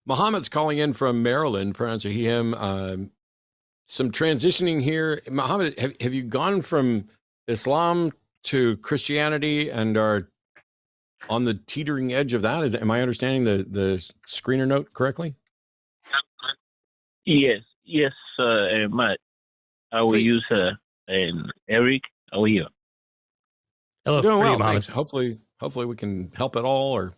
Mohammed's calling in from Maryland, pronounce he, him. Some transitioning here. Mohammed, have you gone from Islam to Christianity and are on the teetering edge of that? Am I understanding the screener note correctly? Yes, Matt. I will use and Eric. How are you? Hello, doing well, thanks. Hopefully we can help at all. Or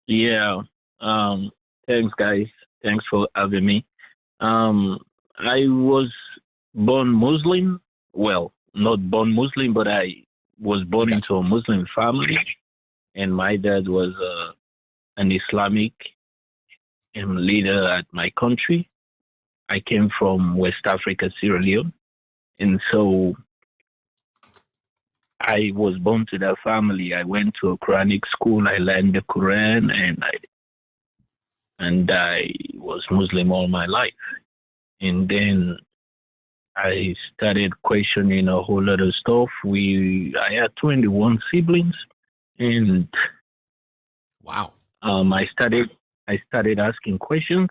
yeah, thanks, guys. Thanks for having me. I was born Muslim. Well, not born Muslim, but I was born into a Muslim family, and my dad was an Islamic leader at my country. I came from West Africa, Sierra Leone, and so I was born to that family. I went to a Quranic school. I learned the Quran, and I was Muslim all my life. And then I started questioning a whole lot of stuff. I had 21 siblings, and wow. I started asking questions,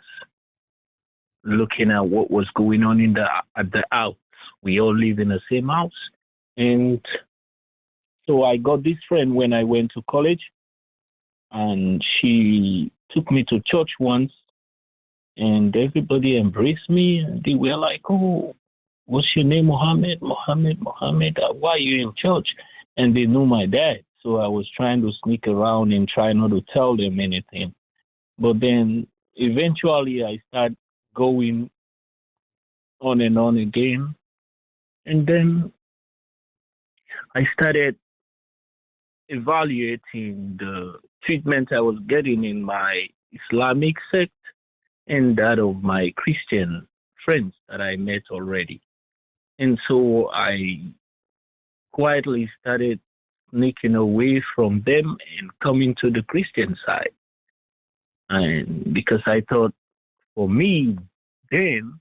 looking at what was going on at the house. We all live in the same house, and so I got this friend when I went to college, and she took me to church once, and everybody embraced me, and they were like, "Oh, what's your name, Mohammed? Mohammed. Why are you in church?" And they knew my dad, so I was trying to sneak around and try not to tell them anything. But then eventually I started going on and on again, and then I started evaluating the treatment I was getting in my Islamic sect and that of my Christian friends that I met already. And so I quietly started sneaking away from them and coming to the Christian side. And because I thought for me, then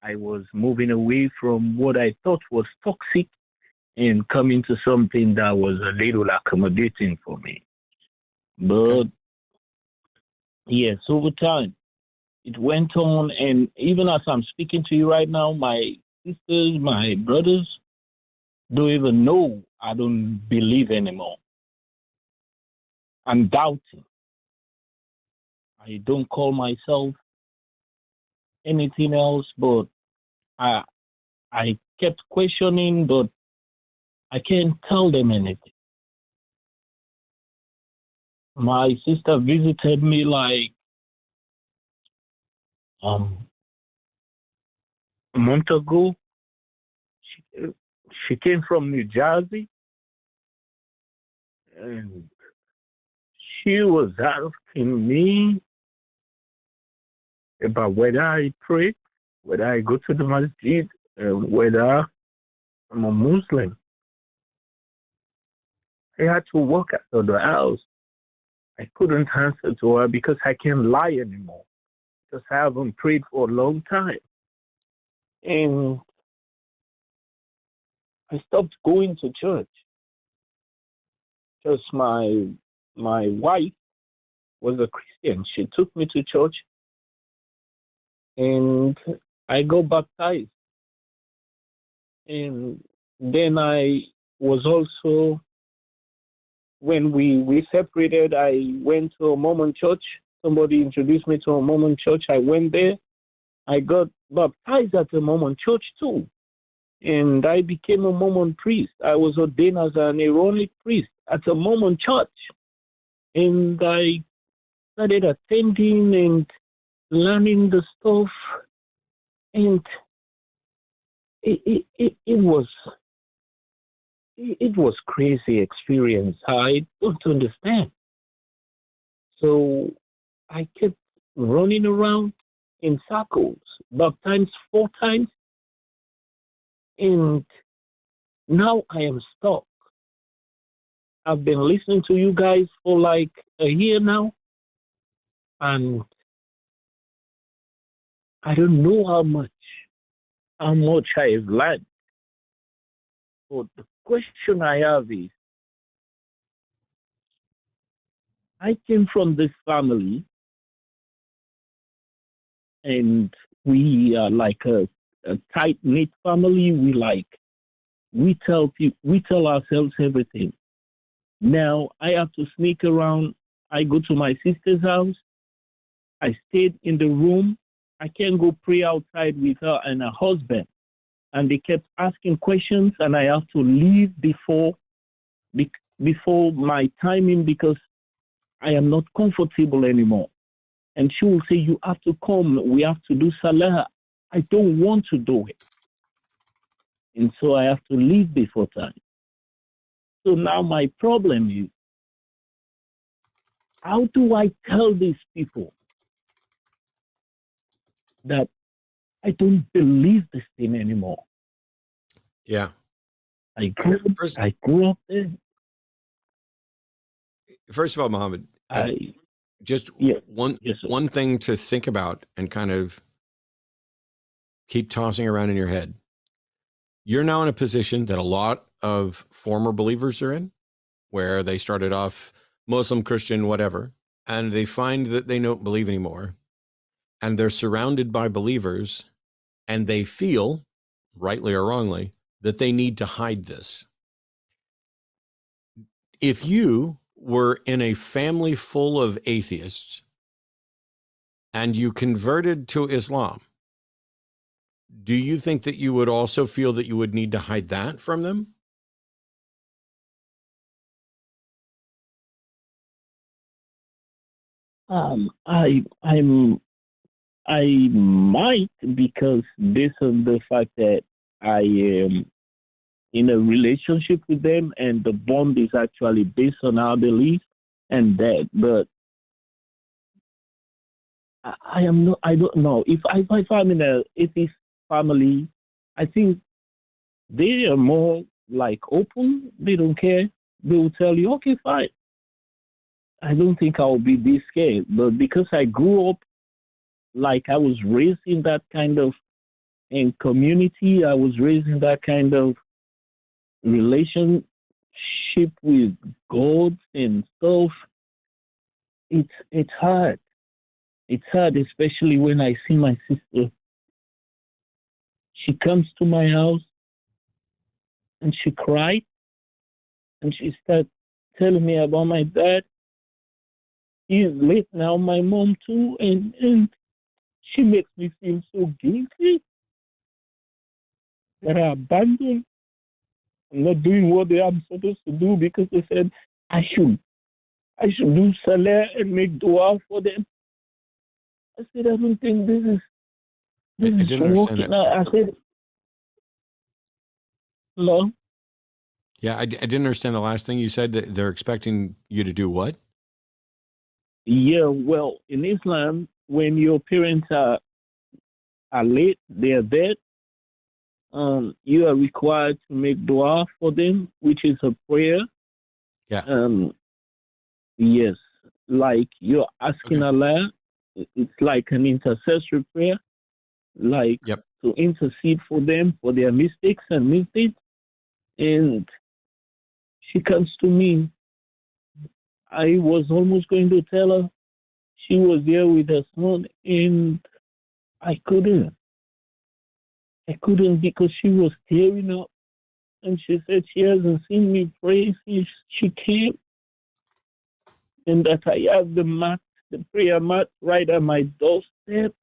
I was moving away from what I thought was toxic and coming to something that was a little accommodating for me. But yes, over time, it went on. And even as I'm speaking to you right now, my sisters, my brothers don't even know I don't believe anymore. I'm doubting. I don't call myself anything else, but I kept questioning, but I can't tell them anything. My sister visited me like a month ago. She came from New Jersey, and she was asking me about whether I pray, whether I go to the masjid, and whether I'm a Muslim. I had to walk out of the house. I couldn't answer to her because I can't lie anymore, because I haven't prayed for a long time. And I stopped going to church because my wife was a Christian. She took me to church, and I got baptized. And then I was also, when we separated, I went to a Mormon church. Somebody introduced me to a Mormon church. I went there. I got baptized at a Mormon church too. And I became a Mormon priest. I was ordained as an Aaronic priest at a Mormon church. And I started attending and learning the stuff. And it was crazy experience. I don't understand. So I kept running around in circles, baptized 4 times, and now I am stuck. I've been listening to you guys for like a year now, and I don't know how much I have learned. But the question I have is, I came from this family and we are like a tight knit family. We tell ourselves everything. Now I have to sneak around. I go to my sister's house. I stayed in the room. I can't go pray outside with her and her husband. And they kept asking questions, and I have to leave before my timing because I am not comfortable anymore. And she will say, "You have to come. We have to do salah." I don't want to do it. And so I have to leave before time. So now my problem is, how do I tell these people that I don't believe this thing anymore? Yeah. I grew up there. First of all, Mohammed, one thing to think about and kind of keep tossing around in your head. You're now in a position that a lot of former believers are in, where they started off Muslim, Christian, whatever, and they find that they don't believe anymore, and they're surrounded by believers, and they feel, rightly or wrongly, that they need to hide this. If you were in a family full of atheists and you converted to Islam, do you think that you would also feel that you would need to hide that from them? I might, because based on the fact that I am in a relationship with them and the bond is actually based on our beliefs and that. But I don't know. If I'm in a atheist family, I think they are more like open. They don't care. They will tell you, "Okay, fine." I don't think I'll be this scared. But because I grew up, like I was raised in that kind of community, I was raised in that kind of relationship with God and stuff. It's hard. It's hard, especially when I see my sister. She comes to my house and she cried and she started telling me about my dad. He's late now, my mom too, and she makes me feel so guilty that I abandoned. I'm not doing what I'm supposed to do because they said I should do salah and make dua for them. I said, I don't think this is working. I said, hello? Yeah, I didn't understand the last thing you said, that they're expecting you to do what? Yeah, well, in Islam, when your parents are late, they are dead, you are required to make dua for them, which is a prayer. Yeah. Yes, like you're asking Allah. It's like an intercessory prayer, like to intercede for them for their mistakes and misdeeds. And she comes to me. I was almost going to tell her. She was there with her son, and I couldn't. Because she was tearing up. And she said she hasn't seen me pray since she came. And that I have the prayer mat right at my doorstep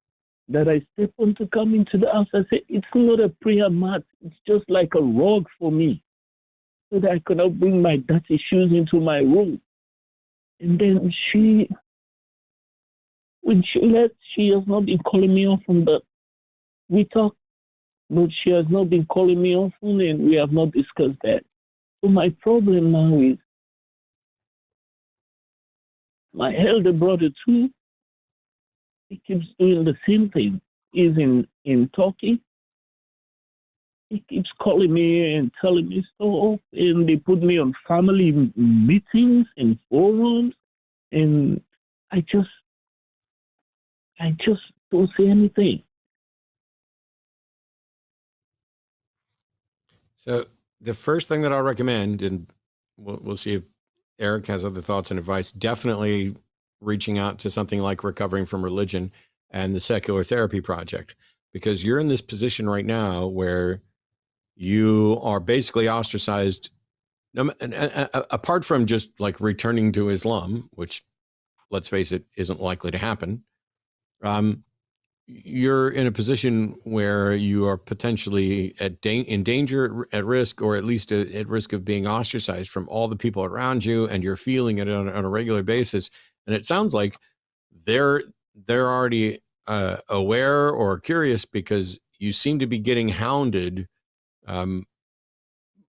that I step on to come into the house. I said, it's not a prayer mat. It's just like a rug for me, so that I cannot bring my dirty shoes into my room. And then when she left, she has not been calling me often, but we talk, but she has not been calling me often, and we have not discussed that. So my problem now is my elder brother too. He keeps doing the same thing. He's in Turkey. He keeps calling me and telling me stuff, and they put me on family meetings and forums, and I just don't say anything. So the first thing that I'll recommend, and we'll see if Eric has other thoughts and advice, definitely reaching out to something like Recovering from Religion. and the Secular Therapy Project, because you're in this position right now where you are basically ostracized. Apart from just like returning to Islam, which, let's face it, isn't likely to happen, you're in a position where you are potentially in danger, at risk, or at least at risk of being ostracized from all the people around you, and you're feeling it on a regular basis. And it sounds like they're already aware or curious, because you seem to be getting hounded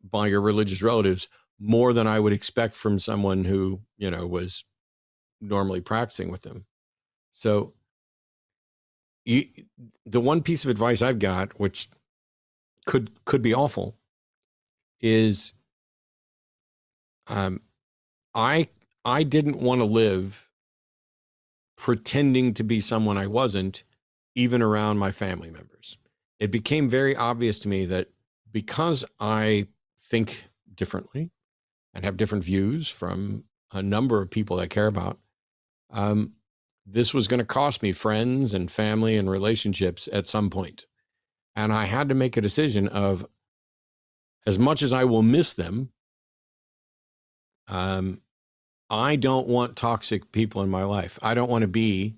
by your religious relatives more than I would expect from someone who, was normally practicing with them. So the one piece of advice I've got, which could be awful, is I didn't want to live pretending to be someone I wasn't, even around my family members. It became very obvious to me that because I think differently and have different views from a number of people I care about, this was going to cost me friends and family and relationships at some point. And I had to make a decision of, as much as I will miss them, I don't want toxic people in my life. I don't want to be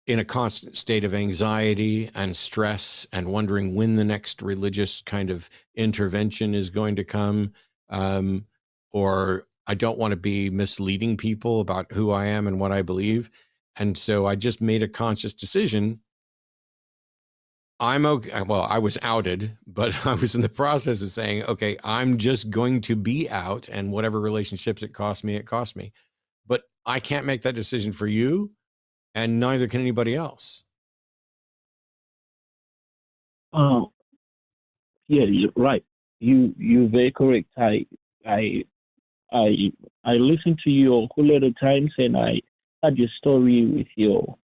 in a constant state of anxiety and stress and wondering when the next religious kind of intervention is going to come. Or I don't want to be misleading people about who I am and what I believe. And so I just made a conscious decision. I'm okay. Well, I was outed, but I was in the process of saying, okay, I'm just going to be out, and whatever relationships it cost me, it cost me. But I can't make that decision for you, and neither can anybody else. Yeah, you're right. You're very correct. I listened to you a whole lot of times, and I had your story with your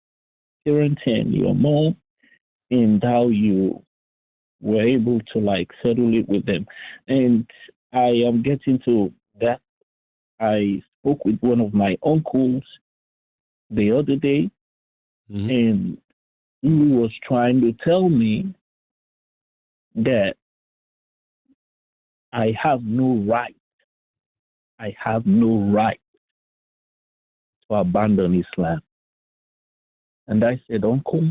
parents and your mom, and how you were able to like settle it with them. And I am getting to that. I spoke with one of my uncles the other day, and he was trying to tell me that I have no right. I have no right to abandon Islam. And I said, Uncle,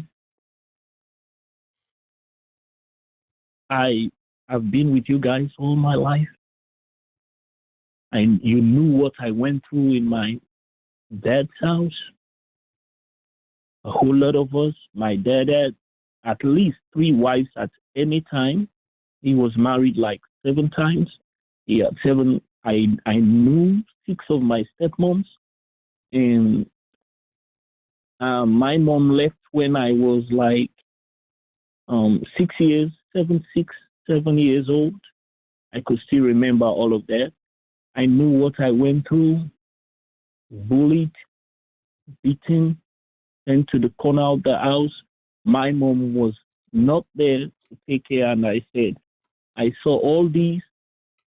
I have been with you guys all my life. And you knew what I went through in my dad's house. A whole lot of us. My dad had at least 3 wives at any time. He was married like 7 times. He had 7. I knew 6 of my stepmoms. And my mom left when I was like 7 years old. I could still remember all of that. I knew what I went through, bullied, beaten, sent to the corner of the house. My mom was not there to take care, and I said, I saw all these,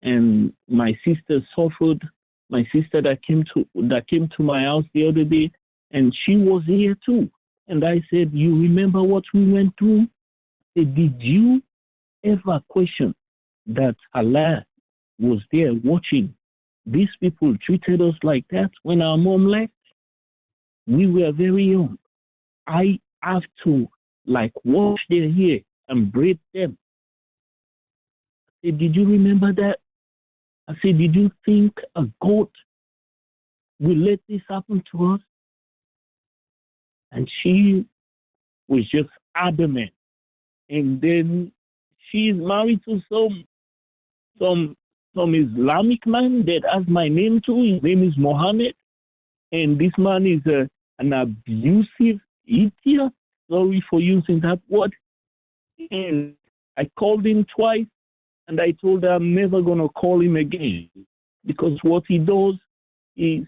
and my sister suffered. My sister that came to my house the other day, and she was here too. And I said, you remember what we went through? I said, did you ever question that Allah was there watching? These people treated us like that when our mom left. We were very young. I have to like wash their hair and braid them. I said, did you remember that? I said, did you think a God will let this happen to us? And she was just adamant. And then she's married to some Islamic man that has my name too. His name is Mohammed. And this man is an abusive idiot. Sorry for using that word. And I called him twice, and I told her I'm never going to call him again. Because what he does is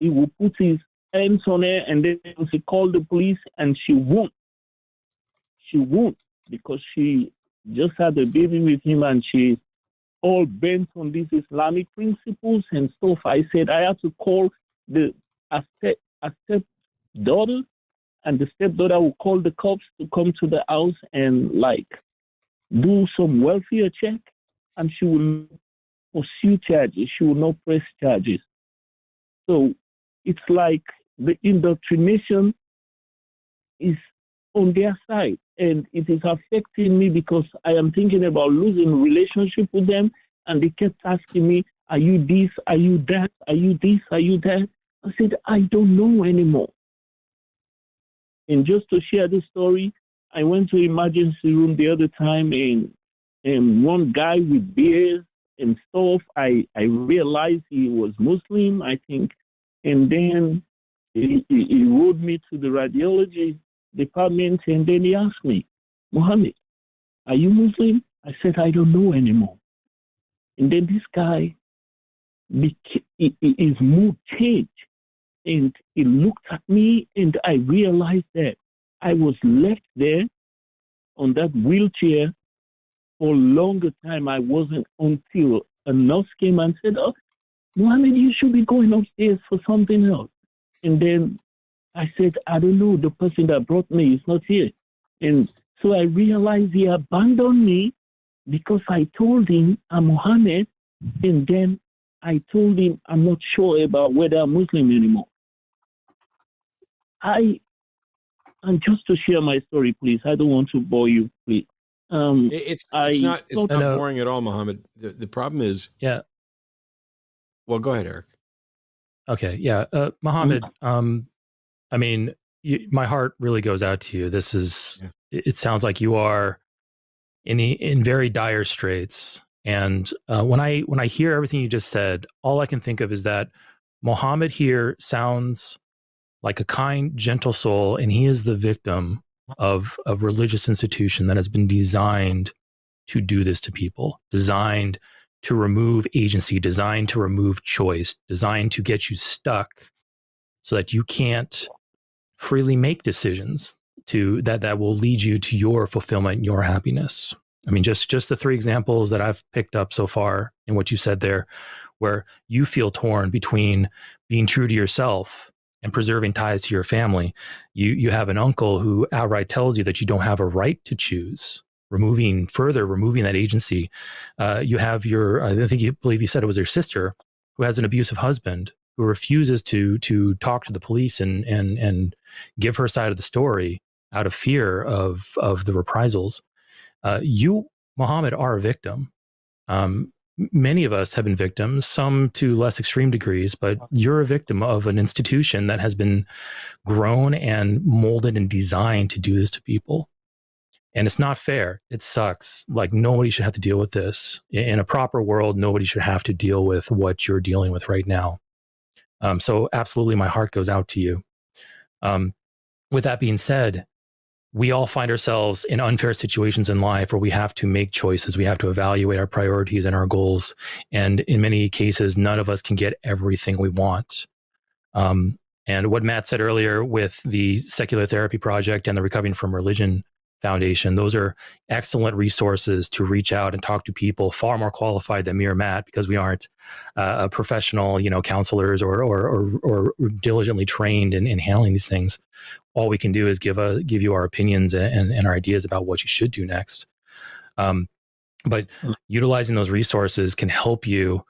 he will put his hands on her, and then he call the police, and she won't. She won't, because she just had a baby with him, and she's all bent on these Islamic principles and stuff. I said I had to call a step daughter and the stepdaughter will call the cops to come to the house and like do some welfare check, and she will pursue charges. She will not press charges. So it's like the indoctrination is on their side, and it is affecting me because I am thinking about losing relationship with them, and they kept asking me, "Are you this? Are you that? Are you this? Are you that?" I said, "I don't know anymore." And just to share the story, I went to emergency room the other time, and one guy with beers and stuff, I realized he was Muslim, I think. And then he rode me to the radiology department, and then he asked me, "Mohammed, are you Muslim?" I said, "I don't know anymore." And then this guy, his mood changed. And he looked at me, and I realized that I was left there on that wheelchair for a longer time. I wasn't, until a nurse came and said, "Oh, Mohammed, you should be going upstairs for something else." And then I said, "I don't know, the person that brought me is not here." And so I realized he abandoned me because I told him I'm Mohammed, and then I told him I'm not sure about whether I'm Muslim anymore. And just to share my story, please, I don't want to bore you, please. It's not boring at all, Mohammed. The problem is, yeah. Well, go ahead, Eric. Okay, yeah, Mohammed. I mean, my heart really goes out to you. This is. Yeah. It sounds like you are in very dire straits. And when I hear everything you just said, all I can think of is that Mohammed here sounds like a kind, gentle soul, and he is the victim of religious institution that has been designed to do this to people, designed to remove agency, designed to remove choice, designed to get you stuck so that you can't freely make decisions that will lead you to your fulfillment and your happiness. I mean, just the three examples that I've picked up so far in what you said there, where you feel torn between being true to yourself and preserving ties to your family. You have an uncle who outright tells you that you don't have a right to choose, removing that agency. You have believe you said it was your sister, who has an abusive husband who refuses to talk to the police and give her side of the story out of fear of the reprisals. You, Mohammed, are a victim. Many of us have been victims, some to less extreme degrees, but you're a victim of an institution that has been grown and molded and designed to do this to people. And it's not fair. It sucks. Like, nobody should have to deal with this. In a proper world, nobody should have to deal with what you're dealing with right now. So absolutely, my heart goes out to you. With that being said, we all find ourselves in unfair situations in life where we have to make choices. We have to evaluate our priorities and our goals. And in many cases, none of us can get everything we want. And what Matt said earlier with the Secular Therapy Project and the Recovering from Religion Foundation, those are excellent resources to reach out and talk to people far more qualified than me or Matt, because we aren't professional, counselors or diligently trained in handling these things. All we can do is give you our opinions and our ideas about what you should do next. But utilizing those resources can help you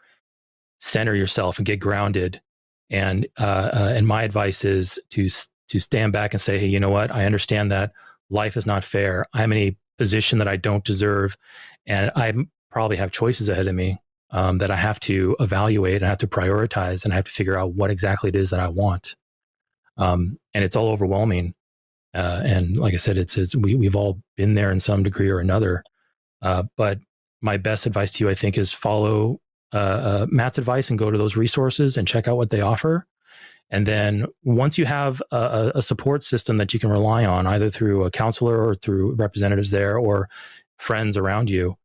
center yourself and get grounded. And my advice is to stand back and say, hey, you know what? I understand that life is not fair. I'm in a position that I don't deserve, and I probably have choices ahead of me that I have to evaluate and I have to prioritize, and I have to figure out what exactly it is that I want. And it's all overwhelming. And like I said, we've all been there in some degree or another. But my best advice to you, I think, is follow Matt's advice and go to those resources and check out what they offer. And then once you have a support system that you can rely on, either through a counselor or through representatives there or friends around you,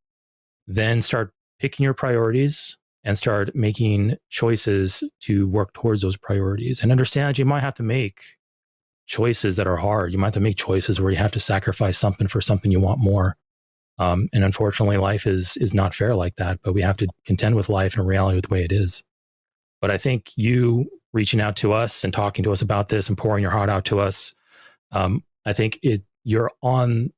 then start picking your priorities and start making choices to work towards those priorities. And understand that you might have to make choices that are hard. You might have to make choices where you have to sacrifice something for something you want more. And unfortunately, life is not fair like that, but we have to contend with life and reality with the way it is. But I think you reaching out to us and talking to us about this and pouring your heart out to us I think you're on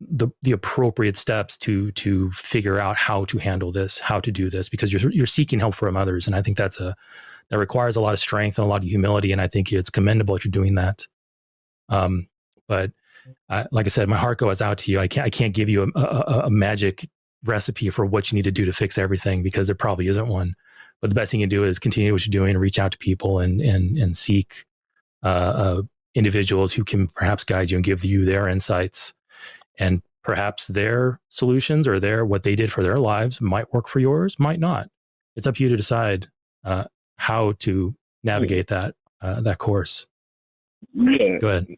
the appropriate steps to figure out how to handle this, how to do this, because you're seeking help from others, and I think that requires a lot of strength and a lot of humility, and I think it's commendable that you're doing that. But like I said, my heart goes out to you. I can't give you a magic recipe for what you need to do to fix everything, because there probably isn't one. But the best thing you can do is continue what you're doing and reach out to people and seek individuals who can perhaps guide you and give you their insights, and perhaps their solutions or what they did for their lives might work for yours, might not. It's up to you to decide how to navigate that course. Yeah. Go ahead.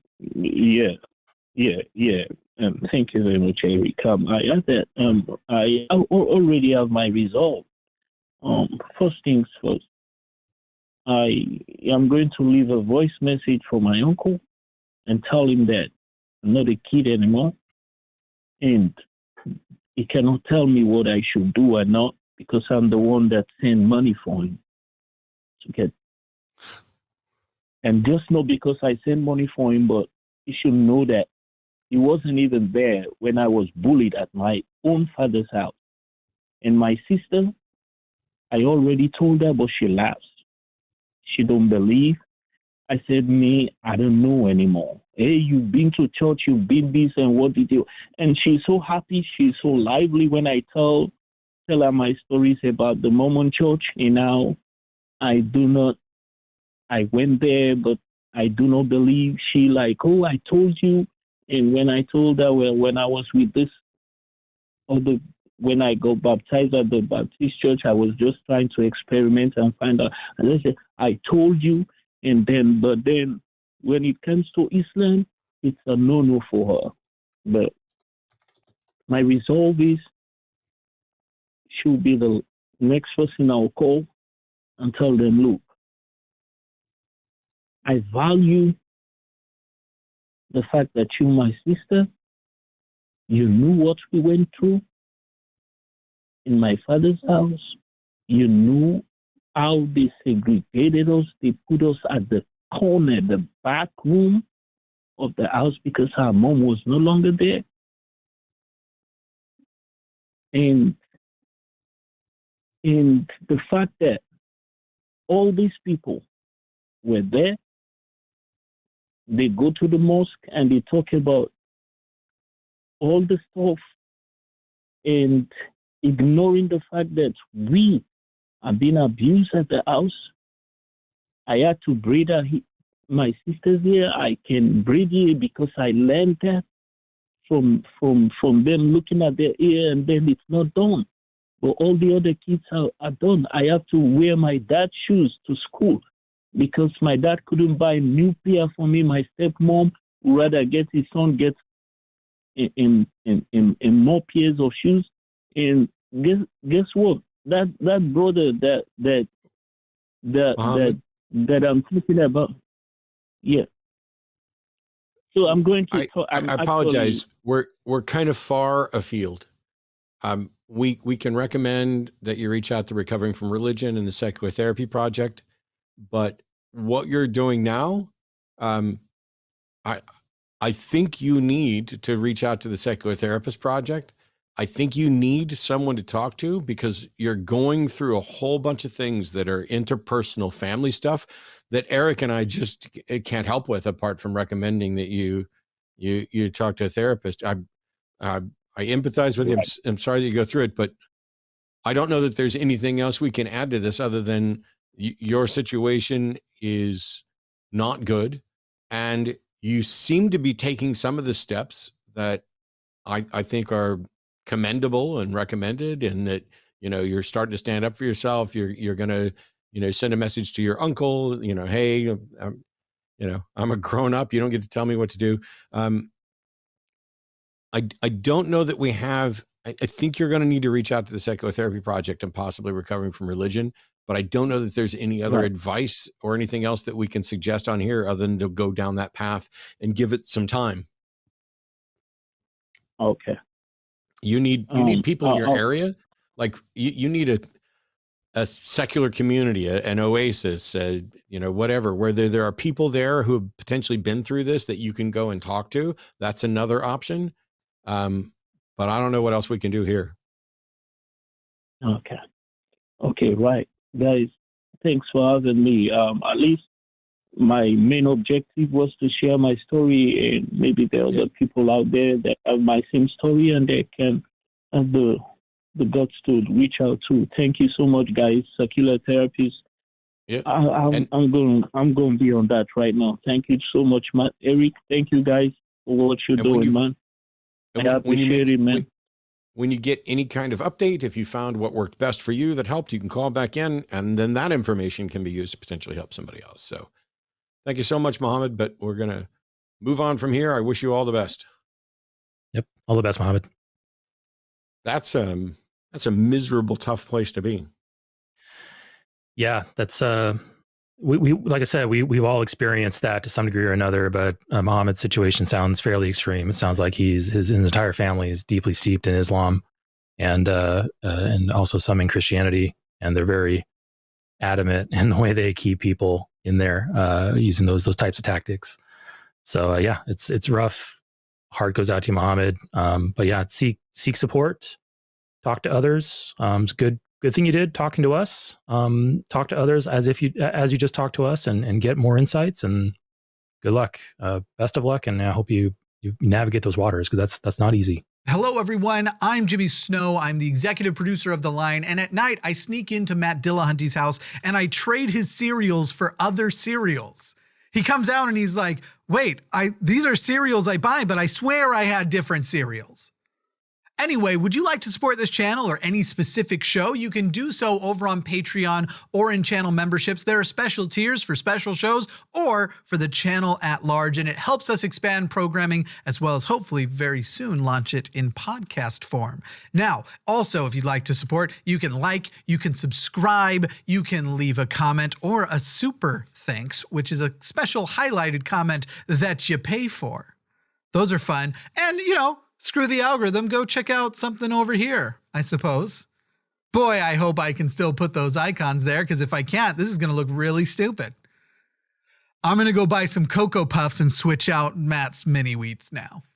Yeah. Thank you very much, Eric. I already have my resolve. First things first, I am going to leave a voice message for my uncle and tell him that I'm not a kid anymore, and he cannot tell me what I should do or not, because I'm the one that sent money for him to get. And just not because I sent money for him, but he should know that he wasn't even there when I was bullied at my own father's house. And my sister, I already told her, but she laughs. She don't believe. I said, me, I don't know anymore. Hey, you've been to church, you've been this, and what did you? And she's so happy, she's so lively when I tell her my stories about the Mormon church. And now I went there, but I do not believe. She like, oh, I told you. And when I told her, well, when I was with this when I got baptized at the Baptist church, I was just trying to experiment and find out. And I said, I told you. But then when it comes to Islam, it's a no-no for her. But my resolve is she'll be the next person I'll call and tell them, look, I value the fact that you, my sister, you knew what we went through in my father's house. You knew how they segregated us. They put us at the corner, the back room of the house, because our mom was no longer there. And the fact that all these people were there, they go to the mosque and they talk about all the stuff and ignoring the fact that we are being abused at the house. I had to breed my sisters here. I can breed here because I learned that from them looking at their ear, and then it's not done. But all the other kids are done. I have to wear my dad's shoes to school because my dad couldn't buy a new pair for me. My stepmom would rather get his son get in more pairs of shoes. And guess what? That brother that I'm talking about, yeah. So I'm going to. I apologize. We're kind of far afield. We can recommend that you reach out to Recovering from Religion and the Psychotherapy Project, but what you're doing now, I think you need to reach out to the Psychotherapist Project. I think you need someone to talk to, because you're going through a whole bunch of things that are interpersonal family stuff that Eric and I just can't help with, apart from recommending that you talk to a therapist. I empathize with you. I'm sorry that you go through it, but I don't know that there's anything else we can add to this other than your situation is not good. And you seem to be taking some of the steps that I think are commendable and recommended, and that, you're starting to stand up for yourself. You're going to, send a message to your uncle, hey, I'm a grown up. You don't get to tell me what to do. I don't know that we have, I think you're going to need to reach out to the Psychotherapy Project and possibly Recovering from Religion, but I don't know that there's any other advice or anything else that we can suggest on here other than to go down that path and give it some time. Okay. You need people in your area. Like you need a secular community, an oasis, whatever, where there are people there who have potentially been through this that you can go and talk to. That's another option. But I don't know what else we can do here. Okay, right. Guys, thanks for having me. At least my main objective was to share my story, and maybe there are other people out there that have my same story and they can have the guts to reach out to. Thank you so much, guys. Secular therapists. Yeah. I'm going to be on that right now. Thank you so much, Matt. Eric, thank you guys for what you're doing, man. I appreciate it, man. When you get any kind of update, if you found what worked best for you that helped, you can call back in, and then that information can be used to potentially help somebody else. So thank you so much, Mohammed, but we're going to move on from here. I wish you all the best. Yep. All the best, Mohammed. That's a miserable, tough place to be. Yeah, that's we like I said, we've all experienced that to some degree or another, but Mohammed's situation sounds fairly extreme. It sounds like his entire family is deeply steeped in Islam and also some in Christianity, and they're very adamant in the way they keep people in there using those types of tactics. So yeah, it's rough. Heart goes out to you, Mohammed. But yeah, seek support, talk to others. It's good thing you did talking to us. Talk to others as you just talked to us, and get more insights, and good luck. Best of luck. And I hope you navigate those waters, because that's not easy. Hello, everyone. I'm Jimmy Snow. I'm the executive producer of The Line. And at night, I sneak into Matt Dillahunty's house and I trade his cereals for other cereals. He comes out and he's like, wait, these are cereals I buy, but I swear I had different cereals. Anyway, would you like to support this channel or any specific show? You can do so over on Patreon or in channel memberships. There are special tiers for special shows or for the channel at large, and it helps us expand programming as well as hopefully very soon launch it in podcast form. Now, also, if you'd like to support, you can like, you can subscribe, you can leave a comment or a super thanks, which is a special highlighted comment that you pay for. Those are fun. And, screw the algorithm, go check out something over here, I suppose. Boy, I hope I can still put those icons there, because if I can't, this is going to look really stupid. I'm going to go buy some Cocoa Puffs and switch out Matt's mini wheats now.